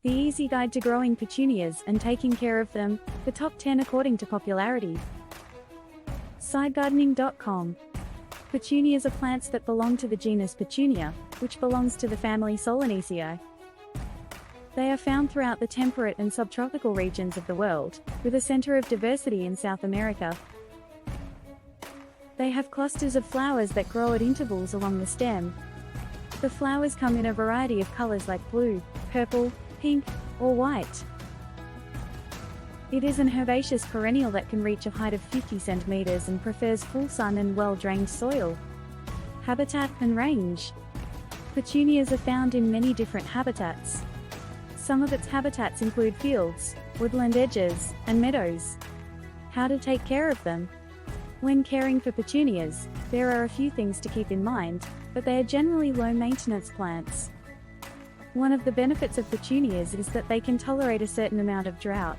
The easy guide to growing petunias and taking care of them, the top 10 according to popularity. SideGardening.com. Petunias are plants that belong to the genus Petunia, which belongs to the family Solanaceae. They are found throughout the temperate and subtropical regions of the world, with a center of diversity in South America. They have clusters of flowers that grow at intervals along the stem. The flowers come in a variety of colors like blue, purple, pink, or white. It is an herbaceous perennial that can reach a height of 50 centimeters and prefers full sun and well-drained soil. Habitat and range. Petunias are found in many different habitats. Some of its habitats include fields, woodland edges, and meadows. How to take care of them? When caring for petunias, there are a few things to keep in mind, but they are generally low-maintenance plants. One of the benefits of petunias is that they can tolerate a certain amount of drought.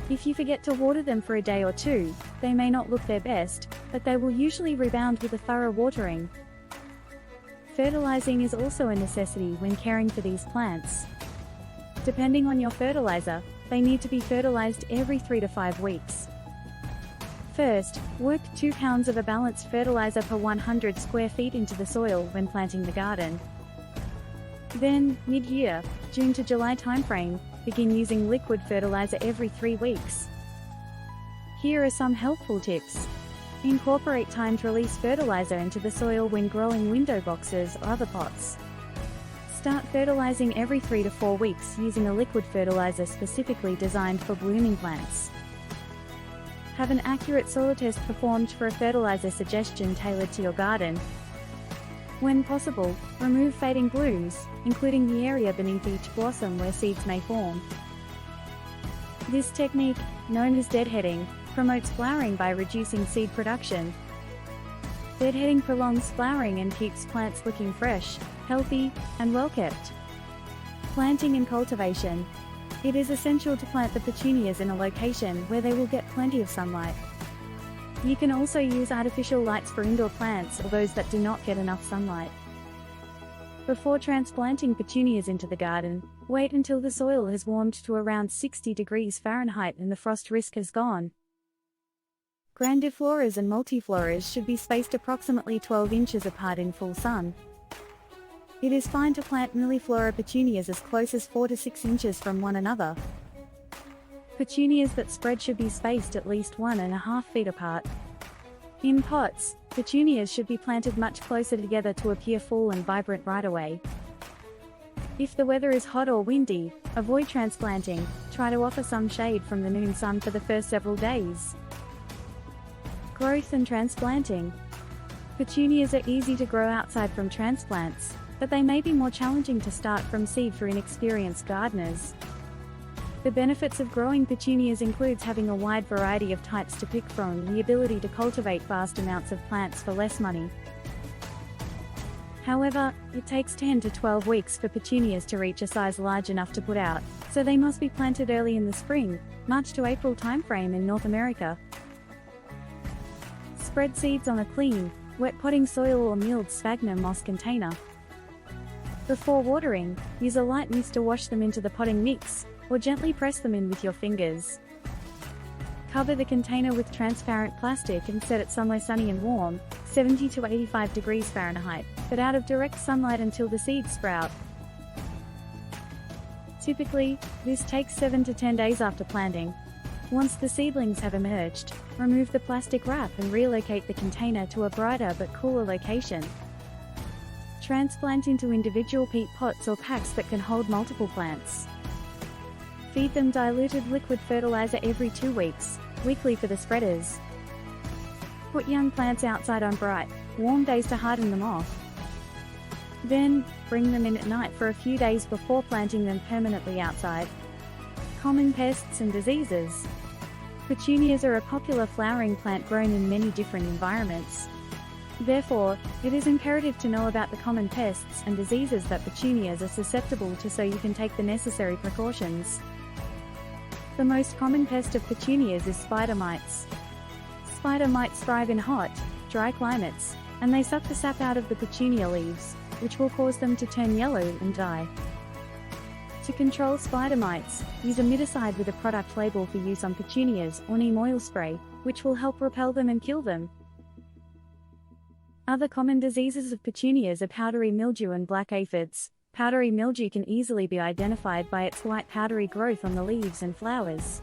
If you forget to water them for a day or two, they may not look their best, but they will usually rebound with a thorough watering. Fertilizing is also a necessity when caring for these plants. Depending on your fertilizer, they need to be fertilized every 3 to 5 weeks. First, work 2 pounds of a balanced fertilizer per 100 square feet into the soil when planting the garden. Then, mid-year, June to July timeframe, begin using liquid fertilizer every 3 weeks. Here are some helpful tips. Incorporate timed release fertilizer into the soil when growing window boxes or other pots. Start fertilizing every 3 to 4 weeks using a liquid fertilizer specifically designed for blooming plants. Have an accurate soil test performed for a fertilizer suggestion tailored to your garden. When possible, remove fading blooms, including the area beneath each blossom where seeds may form. This technique, known as deadheading, promotes flowering by reducing seed production. Deadheading prolongs flowering and keeps plants looking fresh, healthy, and well-kept. Planting and cultivation. It is essential to plant the petunias in a location where they will get plenty of sunlight. You can also use artificial lights for indoor plants or those that do not get enough sunlight. Before transplanting petunias into the garden, wait until the soil has warmed to around 60 degrees Fahrenheit and the frost risk has gone. Grandifloras and multifloras should be spaced approximately 12 inches apart in full sun. It is fine to plant milliflora petunias as close as 4 to 6 inches from one another. Petunias that spread should be spaced at least 1.5 feet apart. In pots, petunias should be planted much closer together to appear full and vibrant right away. If the weather is hot or windy, avoid transplanting. Try to offer some shade from the noon sun for the first several days. Growth and transplanting. Petunias are easy to grow outside from transplants, but they may be more challenging to start from seed for inexperienced gardeners. The benefits of growing petunias includes having a wide variety of types to pick from and the ability to cultivate vast amounts of plants for less money. However, it takes 10 to 12 weeks for petunias to reach a size large enough to put out, so they must be planted early in the spring, March to April timeframe in North America. Spread seeds on a clean, wet potting soil or milled sphagnum moss container. Before watering, use a light mist to wash them into the potting mix, or gently press them in with your fingers. Cover the container with transparent plastic and set it somewhere sunny and warm, 70 to 85 degrees Fahrenheit, but out of direct sunlight until the seeds sprout. Typically, this takes 7 to 10 days after planting. Once the seedlings have emerged, remove the plastic wrap and relocate the container to a brighter but cooler location. Transplant into individual peat pots or packs that can hold multiple plants. Feed them diluted liquid fertilizer every 2 weeks, weekly for the spreaders. Put young plants outside on bright, warm days to harden them off. Then, bring them in at night for a few days before planting them permanently outside. Common pests and diseases. Petunias are a popular flowering plant grown in many different environments. Therefore, it is imperative to know about the common pests and diseases that petunias are susceptible to so you can take the necessary precautions. The most common pest of petunias is spider mites. Spider mites thrive in hot, dry climates, and they suck the sap out of the petunia leaves, which will cause them to turn yellow and die. To control spider mites, use a miticide with a product label for use on petunias or neem oil spray, which will help repel them and kill them. Other common diseases of petunias are powdery mildew and black aphids. Powdery mildew can easily be identified by its white powdery growth on the leaves and flowers.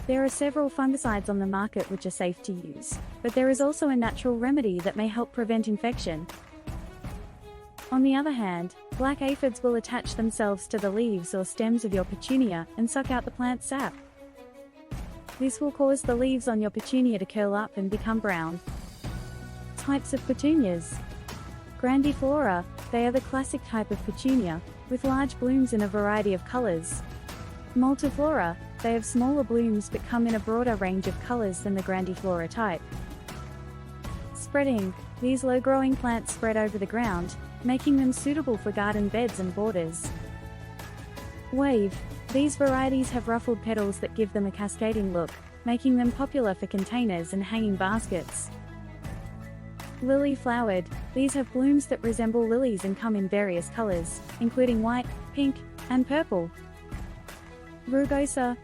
There are several fungicides on the market which are safe to use, but there is also a natural remedy that may help prevent infection. On the other hand, black aphids will attach themselves to the leaves or stems of your petunia and suck out the plant's sap. This will cause the leaves on your petunia to curl up and become brown. Types of petunias. Grandiflora, they are the classic type of petunia, with large blooms in a variety of colors. Multiflora, they have smaller blooms but come in a broader range of colors than the grandiflora type. Spreading, these low-growing plants spread over the ground, making them suitable for garden beds and borders. Wave, these varieties have ruffled petals that give them a cascading look, making them popular for containers and hanging baskets. Lily-flowered, these have blooms that resemble lilies and come in various colors, including white, pink, and purple. Rugosa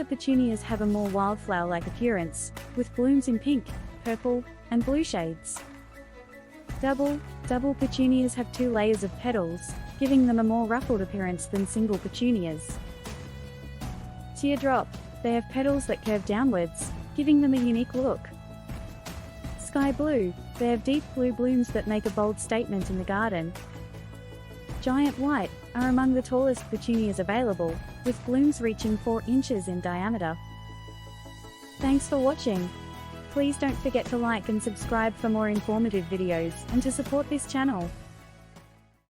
petunias have a more wildflower-like appearance, with blooms in pink, purple, and blue shades. Double petunias have 2 layers of petals, giving them a more ruffled appearance than single petunias. Teardrop, they have petals that curve downwards, giving them a unique look. Sky blue, they have deep blue blooms that make a bold statement in the garden. Giant white are among the tallest petunias available, with blooms reaching 4 inches in diameter. Thanks for watching. Please don't forget to like and subscribe for more informative videos and to support this channel.